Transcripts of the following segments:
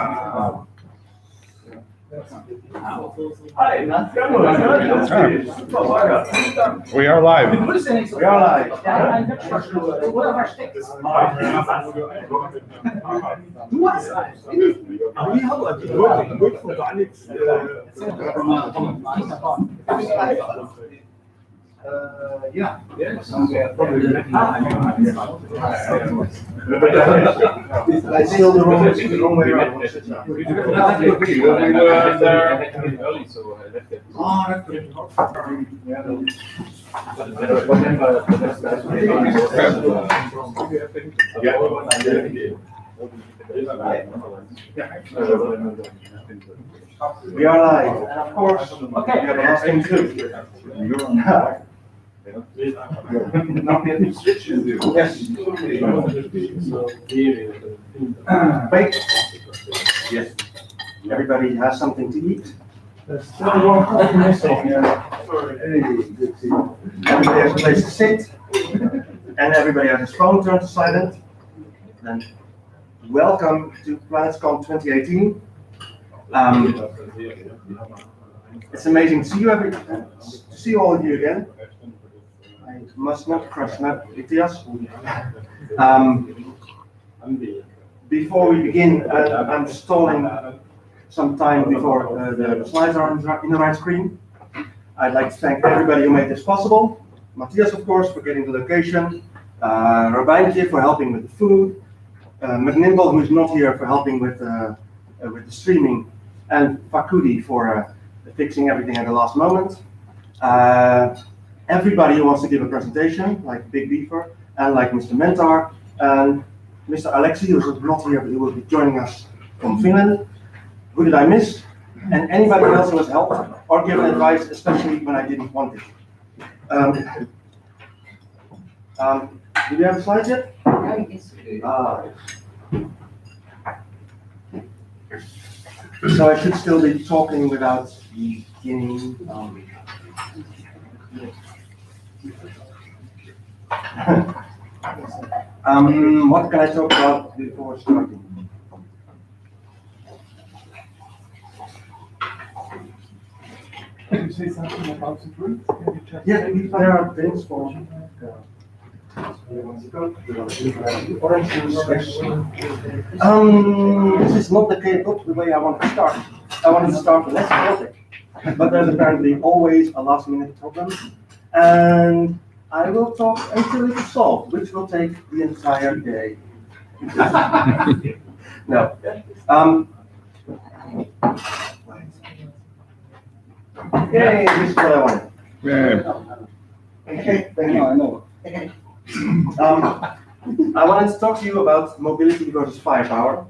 We are live. We are live. Yeah. I still the wrong way around. Early, so I left it. Oh, that's good. We are live, and of course, okay, we have a last thing too. Not getting switches. Yes. Wait. Yes. Everybody has something to eat. There's still one coffee missing. Everybody has a place to sit, and everybody has his phone turned to silent. And welcome to PlanetsCon 2018. It's amazing to see you all of you again. I must not crush Dazdya. Before we begin, I'm stalling some time before the slides are in the right screen. I'd like to thank everybody who made this possible. Matthias, of course, for getting the location. Robijntje for helping with the food. McNimble, who's not here, for helping with the streaming. And Fakudi for fixing everything at the last moment. Everybody who wants to give a presentation, like Big Beaver, and like Mr. Mentor, and Mr. Alexi, who's not here, but who will be joining us from Finland. Who did I miss? And anybody else who has helped or given advice, especially when I didn't want it. Do we have a slide yet? So I should still be talking without beginning. What can I talk about before starting? Can you say something about the fruit? Yeah, there are things for orange juice. This is not the way I want to start. I wanted to start less chaotic, but there's apparently always a last-minute problem, and I will talk until it is solved, which will take the entire day. No. Yay, this is what I wanted. Yeah. Okay, thank you. I know. I wanted to talk to you about mobility versus firepower.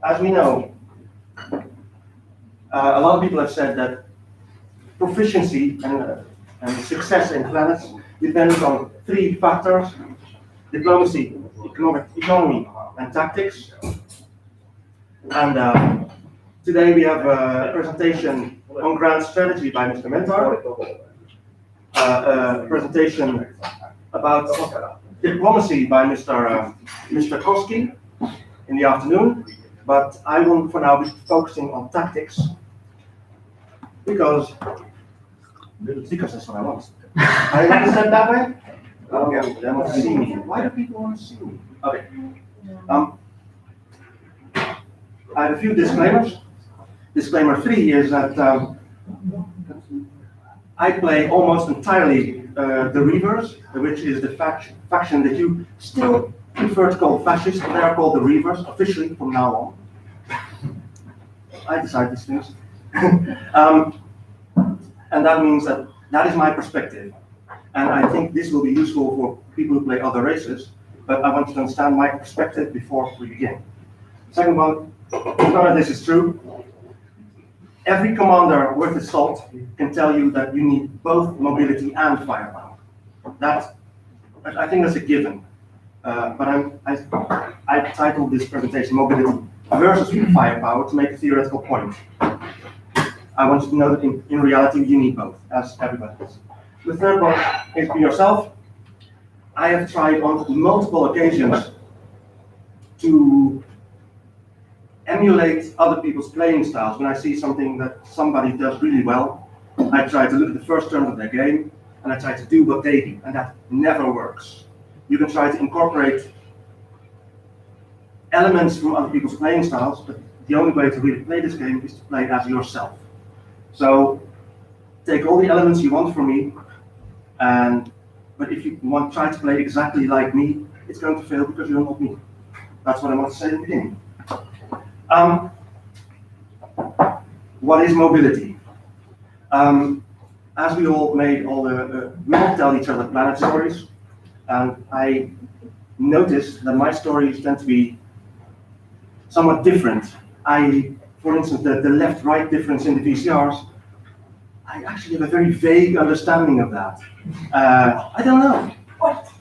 As we know, a lot of people have said that proficiency and success in planets depends on three factors: diplomacy, economy, and tactics. And today we have a presentation on grand strategy by Mr. Mentor, a presentation about diplomacy by Mr. Koski in the afternoon, but I will for now be focusing on tactics because that's what I want. I understand that way? Okay, they want to see me. Why do people want to see me? Okay. I have a few disclaimers. Disclaimer 3 is that I play almost entirely the Reavers, which is the faction that you still prefer to call fascist, but they are called the Reavers officially from now on. I decide these things. And that means that is my perspective. And I think this will be useful for people who play other races, but I want you to understand my perspective before we begin. Second one, none of this is true. Every commander worth his salt can tell you that you need both mobility and firepower. I think that's a given. But I titled this presentation "Mobility versus Firepower" to make a theoretical point. I want you to know that in reality you need both, as everybody does. The third one is be yourself. I have tried on multiple occasions to emulate other people's playing styles. When I see something that somebody does really well, I try to look at the first terms of their game and I try to do what they do, and that never works. You can try to incorporate elements from other people's playing styles, but the only way to really play this game is to play as yourself. So take all the elements you want from me, but if you try to play exactly like me, it's going to fail because you're not me. That's what I want to say in the beginning. What is mobility? As we all made all we all tell each other planet stories, and I noticed that my stories tend to be somewhat different. For instance, the left-right difference in the VCRs, I actually have a very vague understanding of that. I don't know. What?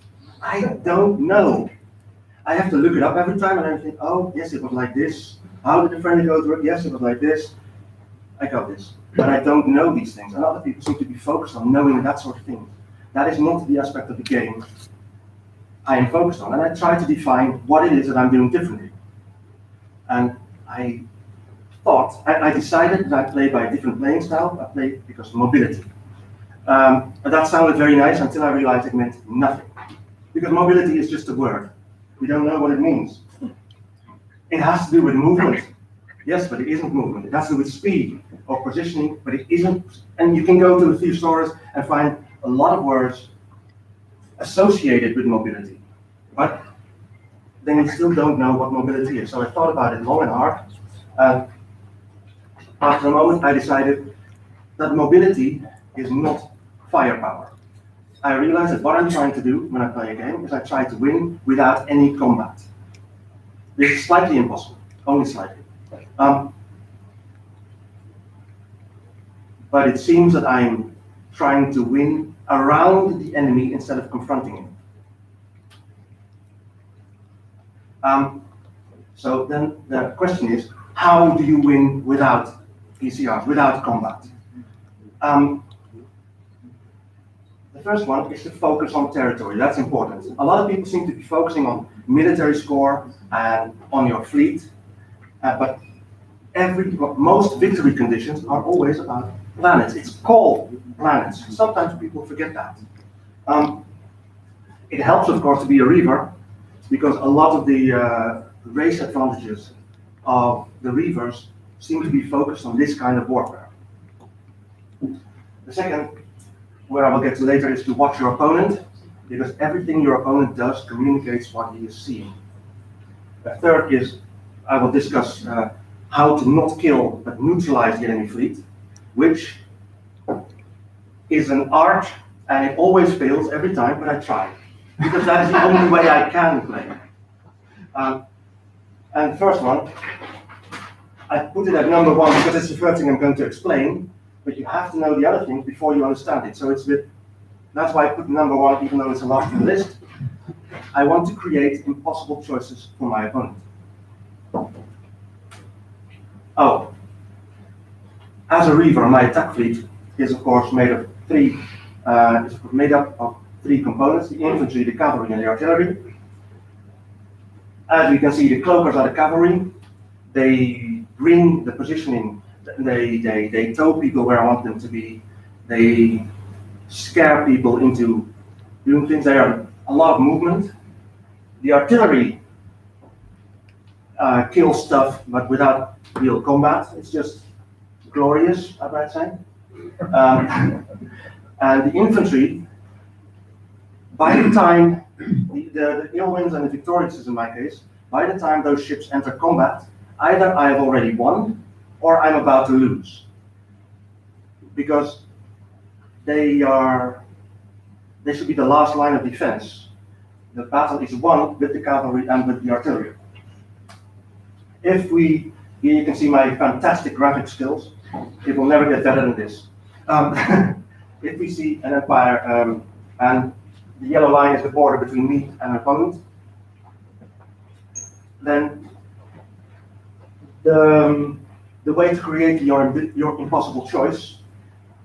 I don't know. I have to look it up every time and I think, oh, yes, it was like this. How did the friendly code work? Yes, it was like this. I got this. But I don't know these things. And other people seem to be focused on knowing that sort of thing. That is not the aspect of the game I am focused on. And I try to define what it is that I'm doing differently. And I decided that I play by a different playing style. I play because of mobility. That sounded very nice until I realized it meant nothing. Because mobility is just a word. We don't know what it means. It has to do with movement. Yes, but it isn't movement. It has to do with speed or positioning, but it isn't. And you can go to the thesaurus and find a lot of words associated with mobility. But then you still don't know what mobility is. So I thought about it long and hard. And after a moment, I decided that mobility is not firepower. I realized that what I'm trying to do when I play a game is I try to win without any combat. This is slightly impossible, only slightly. But it seems that I'm trying to win around the enemy instead of confronting him. So then the question is, how do you win without PCRs, without combat? The first one is to focus on territory. That's important. A lot of people seem to be focusing on military score and on your fleet, but most victory conditions are always about planets. It's called planets. Sometimes people forget that. It helps, of course, to be a Reaver, because a lot of the race advantages of the Reavers seem to be focused on this kind of warfare. The second, where I will get to later, is to watch your opponent, because everything your opponent does communicates what he is seeing. The third is, I will discuss how to not kill but neutralize the enemy fleet, which is an art, and it always fails every time, but I try, because that is the only way I can play. And the first one, I put it at number 1 because it's the first thing I'm going to explain, but you have to know the other things before you understand it. So that's why I put number 1, even though it's the last on the list. I want to create impossible choices for my opponent. Oh, as a Reaver, my attack fleet is of course made up of 3 components: the infantry, the cavalry, and the artillery. As you can see, the cloakers are the cavalry. They bring the positioning. They tow people where I want them to be. They scare people into doing things. They are a lot of movement. The artillery kills stuff, but without real combat. It's just glorious, I might say. And the infantry, by the time the ill-winds and the victoriouses in my case, by the time those ships enter combat, either I have already won or I'm about to lose. Because they should be the last line of defense. The battle is won with the cavalry and with the artillery. Here you can see my fantastic graphic skills. It will never get better than this. If we see an empire, and the yellow line is the border between me and an opponent, then the way to create your impossible choice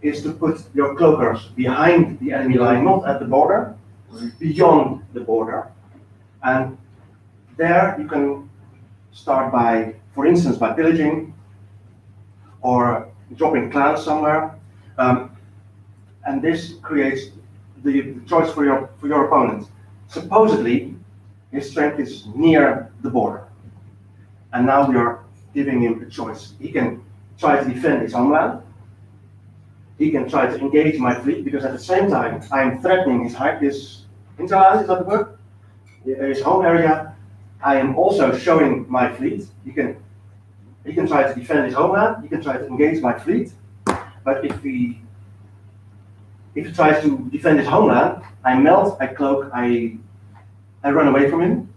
is to put your cloakers behind the enemy line, not at the border, beyond the border. And There you can start by, for instance, by pillaging or dropping clans somewhere. And this creates the choice for your opponent. Supposedly, his strength is near the border. And now we are giving him a choice. He can try to defend his homeland. He can try to engage my fleet, because at the same time, I am threatening his hinterland, is that the word? His home area. I am also showing my fleet. He can try to defend his homeland. He can try to engage my fleet. But if he tries to defend his homeland, I melt, I cloak, I run away from him.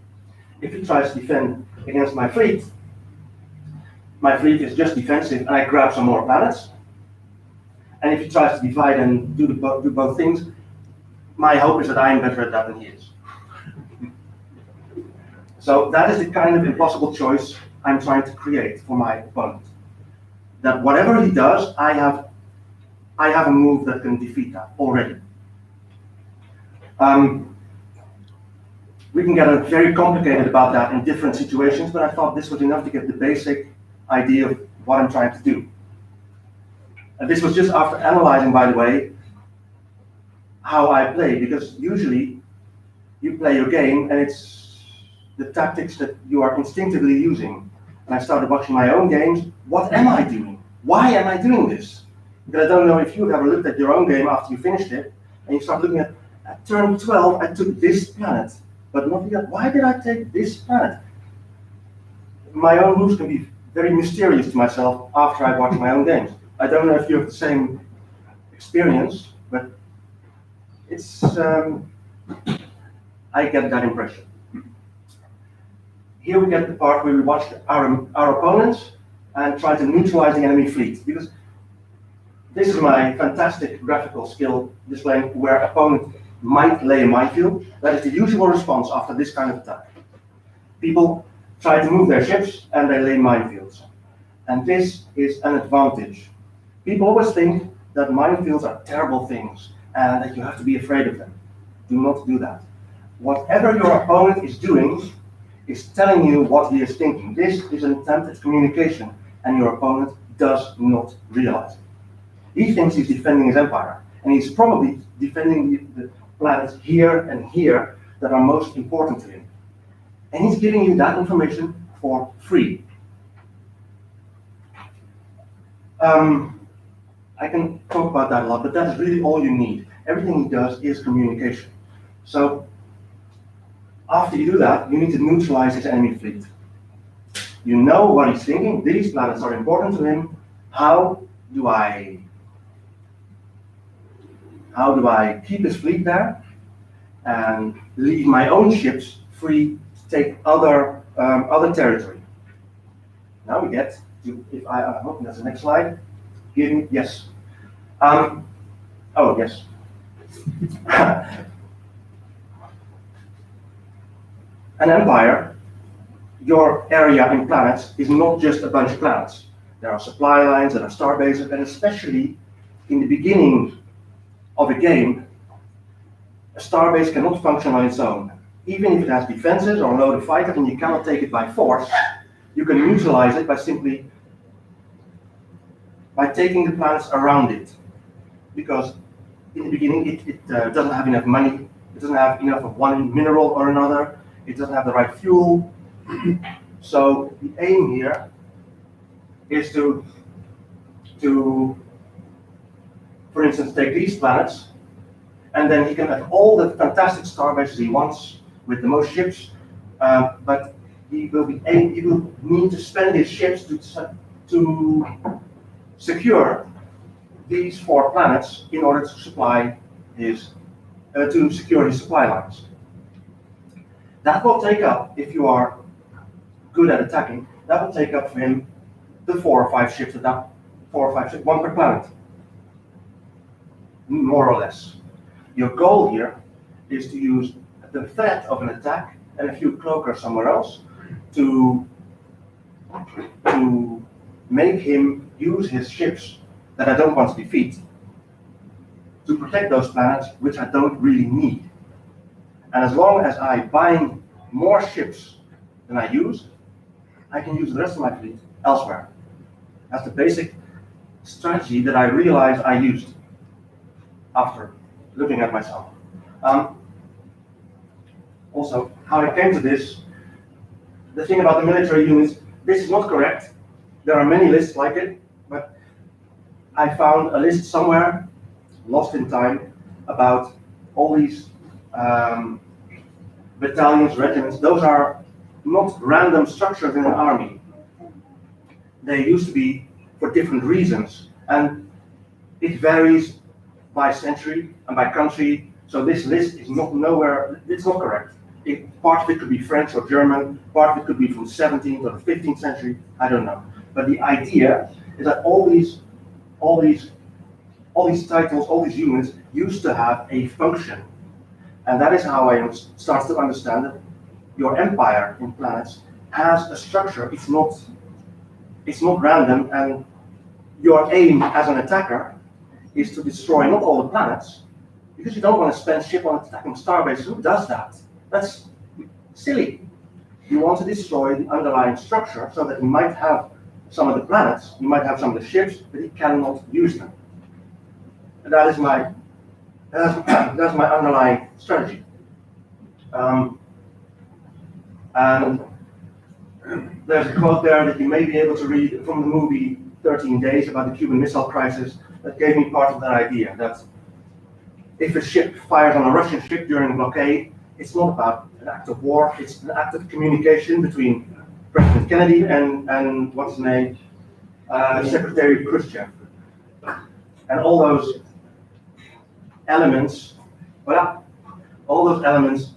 If he tries to defend against my fleet is just defensive, and I grab some more planets. And if he tries to divide and do both things, my hope is that I am better at that than he is. So that is the kind of impossible choice I'm trying to create for my opponent. That whatever he does, I have a move that can defeat that already. We can get very complicated about that in different situations, but I thought this was enough to get the basic idea of what I'm trying to do. And this was just after analyzing, by the way, how I play, because usually you play your game and it's the tactics that you are instinctively using. And I started watching my own games. What am I doing? Why am I doing this? Because I don't know if you've ever looked at your own game after you finished it, and you start looking at turn 12, I took this planet, but not yet. Why did I take this planet? My own moves can be very mysterious to myself after I watch my own games. I don't know if you have the same experience, but it's I get that impression. Here we get the part where we watch our opponents and try to neutralize the enemy fleet, because this is my fantastic graphical skill displaying where opponent might lay a minefield. That is the usual response after this kind of attack. People try to move their ships and they lay minefields. And this is an advantage. People always think that minefields are terrible things and that you have to be afraid of them. Do not do that. Whatever your opponent is doing is telling you what he is thinking. This is an attempt at communication, and your opponent does not realize it. He thinks he's defending his empire, and he's probably defending the planets here and here that are most important to him. And he's giving you that information for free. I can talk about that a lot, but that is really all you need. Everything he does is communication. So after you do that, you need to neutralize his enemy fleet. You know what he's thinking. These planets are important to him. How do I keep his fleet there and leave my own ships free to take other territory? Now we get to, if I hope that's the next slide. Give me, yes. Oh, yes. An empire, your area in planets, is not just a bunch of planets. There are supply lines, there are star bases, and especially in the beginning of a game, a starbase cannot function on its own. Even if it has defenses or a load of fighters and you cannot take it by force, you can neutralize it by taking the planets around it. Because in the beginning it doesn't have enough money, it doesn't have enough of one mineral or another, it doesn't have the right fuel. So the aim here is to for instance, take these planets, and then he can have all the fantastic star bases he wants with the most ships, but he will need to spend his ships to secure these 4 planets in order to supply to secure his supply lines. That will take up, if you are good at attacking, that will take up for him the 4 or 5 ships, 4 or 5 ships, 1 per planet, more or less. Your goal here is to use the threat of an attack and a few cloakers somewhere else to make him use his ships that I don't want to defeat to protect those planets which I don't really need. And as long as I bind more ships and I use, I can use the rest of my fleet elsewhere. That's the basic strategy that I realized I used after looking at myself. Also, how I came to this, the thing about the military units, this is not correct. There are many lists like it, but I found a list somewhere, lost in time, about all these battalions, regiments. Those are not random structures in an army. They used to be for different reasons, and it varies by century and by country. So this list is it's not correct. Part of it could be French or German, part of it could be from 17th or 15th century, I don't know. But the idea is that all these titles, all these units used to have a function. And that is how I start to understand that your empire in planets has a structure. It's not random, and your aim as an attacker is to destroy not all the planets, because you don't want to spend ship on attacking starbases. Who does that? That's silly. You want to destroy the underlying structure so that you might have some of the planets, you might have some of the ships, but you cannot use them. And that's my underlying strategy. And there's a quote there that you may be able to read from the movie 13 Days about the Cuban Missile Crisis that gave me part of that idea, that if a ship fires on a Russian ship during a blockade, it's not about an act of war, it's an act of communication between President Kennedy and what's his name, Secretary Khrushchev. And all those elements,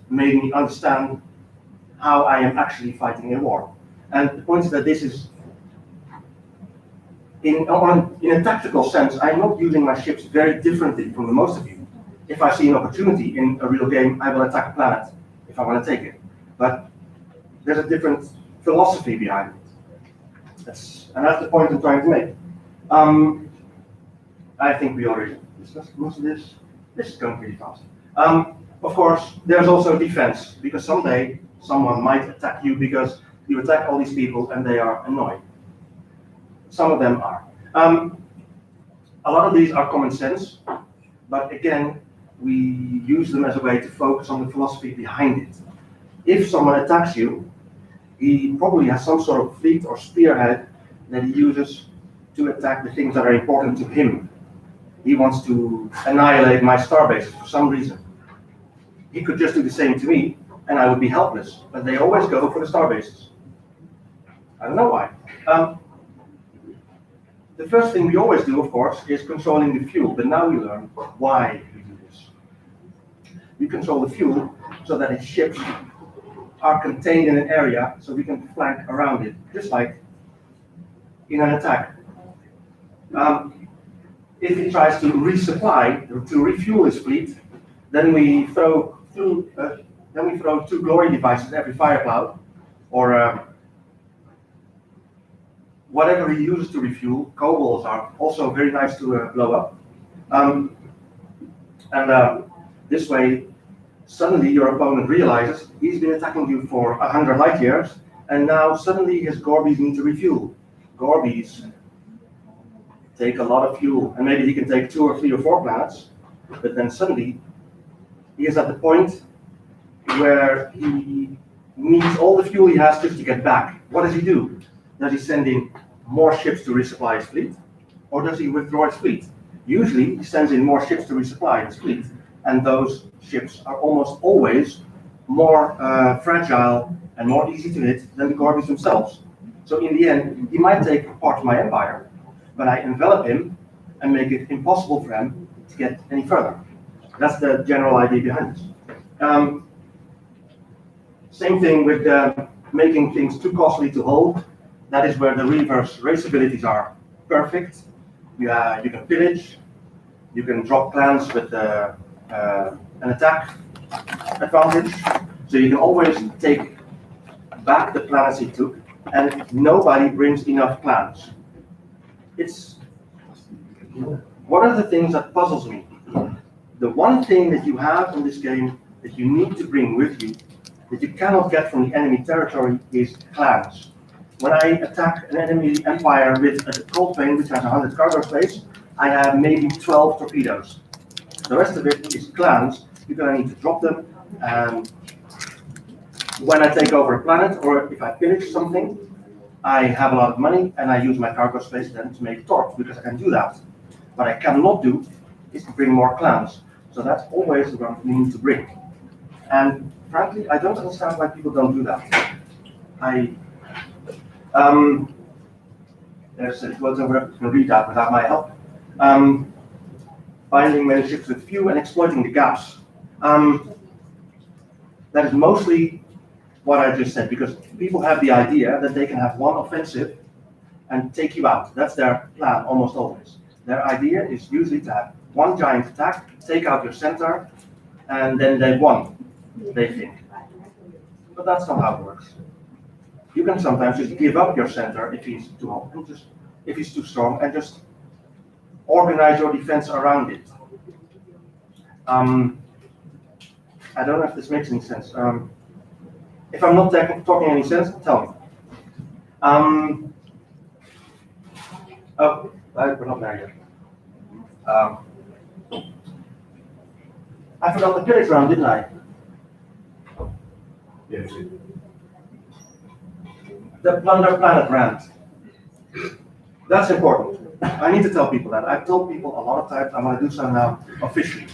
made me understand how I am actually fighting a war. And the point is that this is, in a tactical sense, I'm not using my ships very differently from the most of you. If I see an opportunity in a real game, I will attack a planet if I want to take it. But there's a different philosophy behind it. That's the point I'm trying to make. I think we already discussed most of this. This is going pretty fast. Of course, there's also defense, because someday someone might attack you because you attack all these people and they are annoyed. Some of them are. A lot of these are common sense, but again, we use them as a way to focus on the philosophy behind it. If someone attacks you, he probably has some sort of fleet or spearhead that he uses to attack the things that are important to him. He wants to annihilate my starbases for some reason. He could just do the same to me, and I would be helpless, but they always go for the starbases. I don't know why. The first thing we always do, of course, is controlling the fuel, but now we learn why we do this. We control the fuel so that its ships are contained in an area so we can flank around it, just like in an attack. If he tries to resupply, to refuel his fleet, then we throw two glory devices every fire cloud, or whatever he uses to refuel. Kobolds are also very nice to blow up. This way, suddenly your opponent realizes he's been attacking you for 100 light years, and now suddenly his Gorbies need to refuel. Gorbies take a lot of fuel, and maybe he can take 2 or 3 or 4 planets, but then suddenly he is at the point where he needs all the fuel he has just to get back. What does he do? Does he send in more ships to resupply his fleet, or does he withdraw his fleet? Usually he sends in more ships to resupply his fleet, and those ships are almost always more fragile and more easy to hit than the Gorbies themselves. So in the end, he might take part of my empire, but I envelop him and make it impossible for him to get any further. That's the general idea behind this. Same thing with making things too costly to hold. That is where the reverse race abilities are perfect. You can pillage, you can drop clans with an attack advantage, so you can always take back the planets he took, and nobody brings enough clans. It's one of the things that puzzles me. The one thing that you have in this game that you need to bring with you that you cannot get from the enemy territory is clans. When I attack an enemy empire with a cold plane which has 100 cargo space, I have maybe 12 torpedoes. The rest of it is clans, because I need to drop them. And when I take over a planet, or if I pillage something, I have a lot of money, and I use my cargo space then to make torps, because I can do that. What I cannot do is to bring more clans. So that's always the one you need to bring. And frankly, I don't understand why people don't do that. There's a quote over, I can read that without my help. Binding many ships with few and exploiting the gaps. That is mostly what I just said, because people have the idea that they can have one offensive and take you out. That's their plan almost always. Their idea is usually to have one giant attack, take out your center, and then they've won, they think. But that's not how it works. You can sometimes just give up your center if he's too hot, and just if he's too strong, and just organize your defense around it. I don't know if this makes any sense. If I'm not talking any sense, tell me. Oh, we're not there yet. I forgot the pillage round, didn't I? Yes. The Plunder Planet round. That's important. I need to tell people that. I've told people a lot of times, I'm going to do so now officially.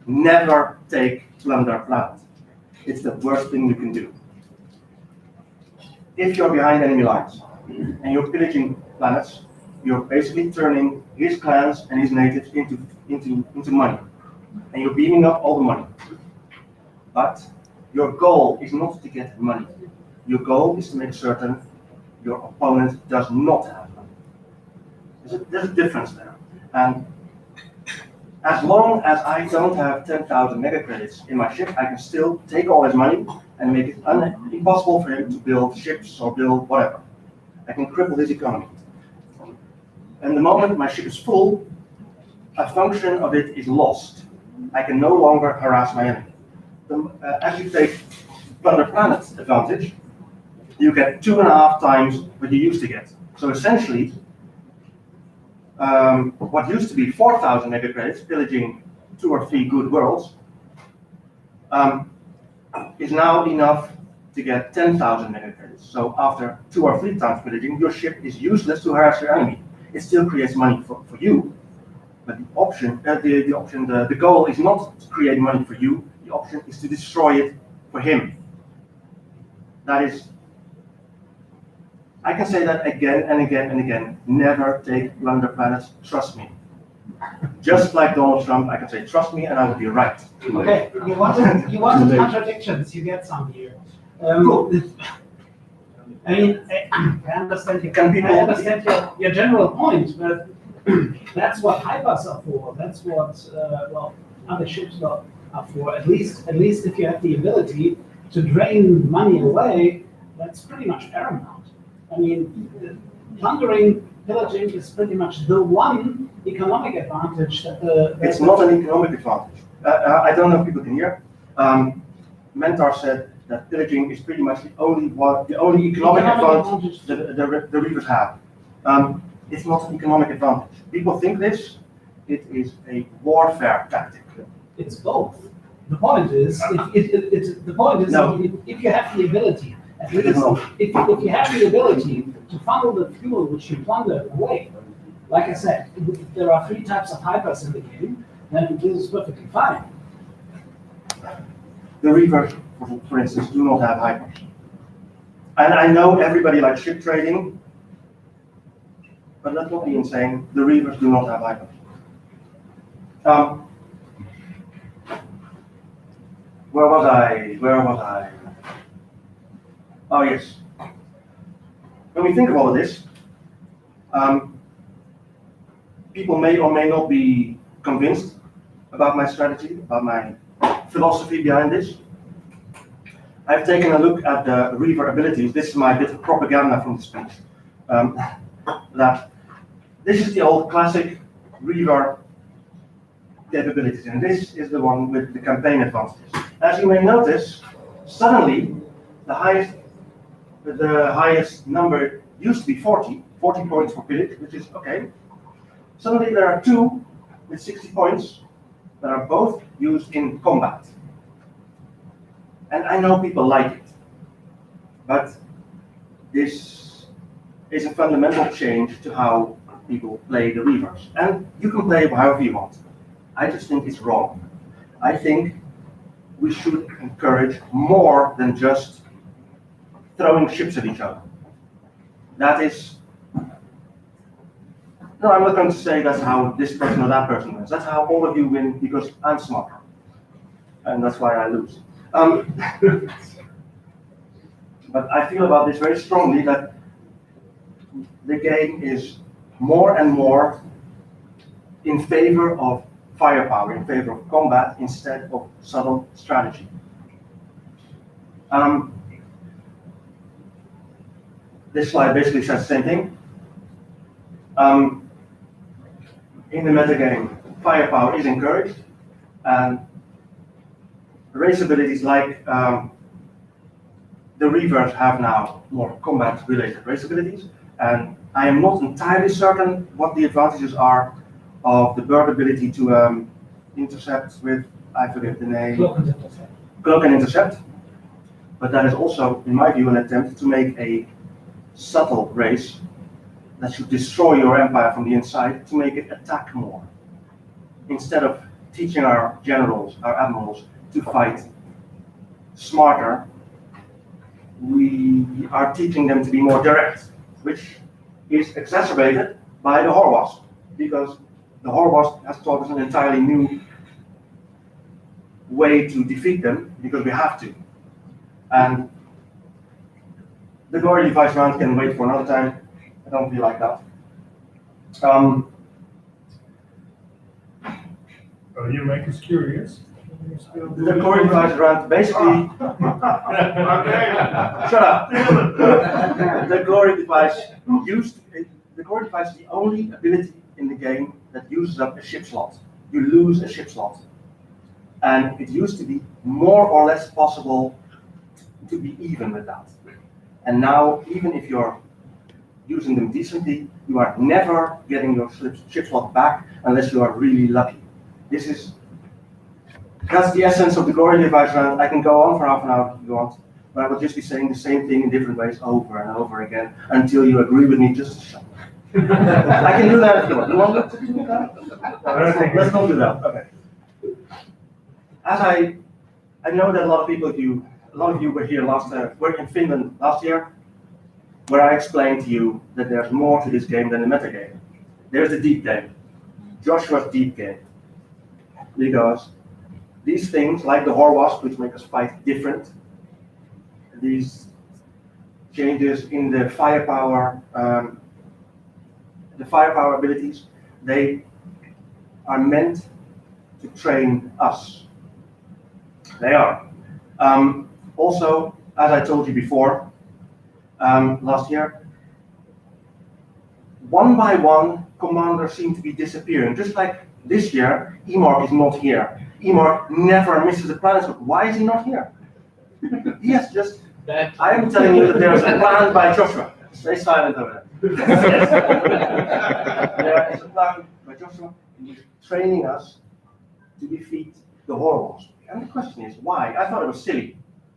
Never take Plunder Planet. It's the worst thing you can do. If you're behind enemy lines and you're pillaging planets, you're basically turning his clans and his natives into money. And you're beaming up all the money. But your goal is not to get money. Your goal is to make certain your opponent does not have money. There's a difference there. And as long as I don't have 10,000 mega credits in my ship, I can still take all his money and make it impossible for him to build ships or build whatever. I can cripple his economy. And the moment my ship is full, a function of it is lost. I can no longer harass my enemy. As you take Plunder Planet's advantage, you get 2.5 times what you used to get. So essentially, what used to be 4,000 mega credits, pillaging 2 or 3 good worlds, is now enough to get 10,000 mega credits. So after 2 or 3 times pillaging, your ship is useless to harass your enemy. It still creates money for you, but the goal is not to create money for you. The option is to destroy it for him. That is, I can say that again and again and again. Never take Plunder Planets. Trust me. Just like Donald Trump, I can say, trust me, and I will be right. Okay, you wanted contradictions, you get some here. Cool. I mean, I understand, your general point, but that's what hypers are for. That's what, other ships are for. At least if you have the ability to drain money away, that's pretty much paramount. I mean, plundering, pillaging is pretty much the one economic advantage that It's not an economic advantage. I don't know if people can hear. Mentor said that pillaging is pretty much the only economic advantage the reavers have. It's not an economic advantage. People think this. It is a warfare tactic. It's both. The point is, if you have the ability, at least if you have the ability to funnel the fuel which you plunder away, like I said, if there are 3 types of hypers in the game, then this is perfectly fine. The reavers, for instance, do not have hypers. And I know everybody likes ship trading, but let's not be insane. The reavers do not have hypers. Where was I? Oh, yes. When we think of all of this, people may or may not be convinced about my strategy, about my philosophy behind this. I've taken a look at the Reaver abilities. This is my bit of propaganda from the speech. That this is the old classic Reaver capabilities, and this is the one with the campaign advantages. As you may notice, Suddenly, the highest number used to be 40 points for pillage, which is okay. Suddenly there are two with 60 points that are both used in combat. And I know people like it, but this is a fundamental change to how people play the Reavers. And you can play however you want. I just think it's wrong. I think we should encourage more than just throwing ships at each other. That is, no, I'm not going to say that's how this person or that person wins. That's how all of you win because I'm smarter. And that's why I lose. But I feel about this very strongly that the game is more and more in favor of firepower, in favor of combat instead of subtle strategy. This slide basically says the same thing. In the metagame, firepower is encouraged, and race abilities like the Reavers have now more combat-related race abilities, and I am not entirely certain what the advantages are of the bird ability to intercept with, I forget the name. Cloak and intercept. But that is also, in my view, an attempt to make a subtle race that should destroy your empire from the inside to make it attack more. Instead of teaching our generals, our admirals, to fight smarter, we are teaching them to be more direct, which is exacerbated by the Horwasp, because the Horwasp has taught us an entirely new way to defeat them, because we have to. And the glory device round can wait for another time. I don't feel like that. You make us curious. The glory device round basically. Shut up. The glory device is the only ability in the game that uses up a ship slot. You lose a ship slot. And it used to be more or less possible to be even with that. And now, even if you're using them decently, you are never getting your ship slot back unless you are really lucky. That's the essence of the glory device round. I can go on for half an hour if you want, but I will just be saying the same thing in different ways over and over again until you agree with me just to shut up. I can do that if you want. You want to do that? Let's not do that. Okay. As I know that a lot of you were here were in Finland last year, where I explained to you that there's more to this game than the metagame. There's the deep game, Joshua's deep game, because these things, like the Horwasp, which make us fight different, these changes in the firepower abilities, they are meant to train us. They are. Also, as I told you before, last year, one by one, commanders seem to be disappearing. Just like this year, Emor is not here. Emor never misses a PlanetsCon. Why is he not here? He has just. I am telling you that there is a plan by Joshua. Stay silent over there. There is a plan by Joshua. He's training us to defeat the Horwasp. And the question is, why? I thought it was silly.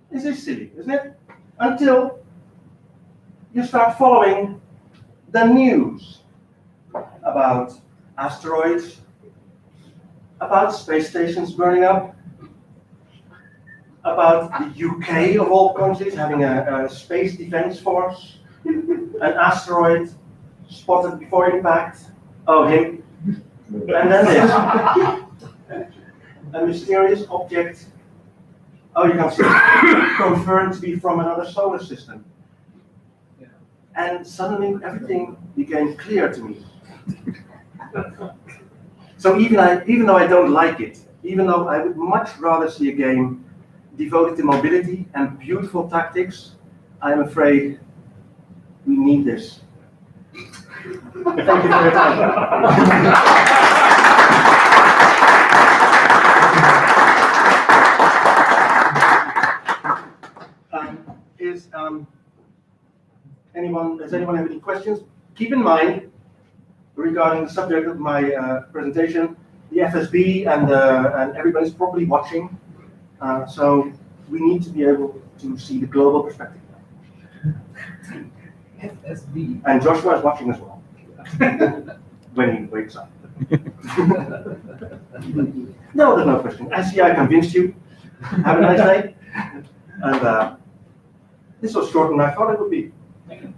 This is silly, isn't it? Until you start following the news about asteroids, about space stations burning up, about the UK of all countries having a space defense force, an asteroid spotted before impact. Oh, him. And then this. A mysterious object, oh, you can see it, confirmed to be from another solar system. And suddenly everything became clear to me. So even though I don't like it, even though I would much rather see a game devoted to mobility and beautiful tactics, I'm afraid we need this. Thank you for your time. Does anyone have any questions? Keep in mind, regarding the subject of my presentation, the FSB and everybody's probably watching. So we need to be able to see the global perspective. FSB. And Joshua is watching as well, when he wakes up. No, there's no question. I see I convinced you. Have a nice day. And this was shorter than I thought it would be. Thank you.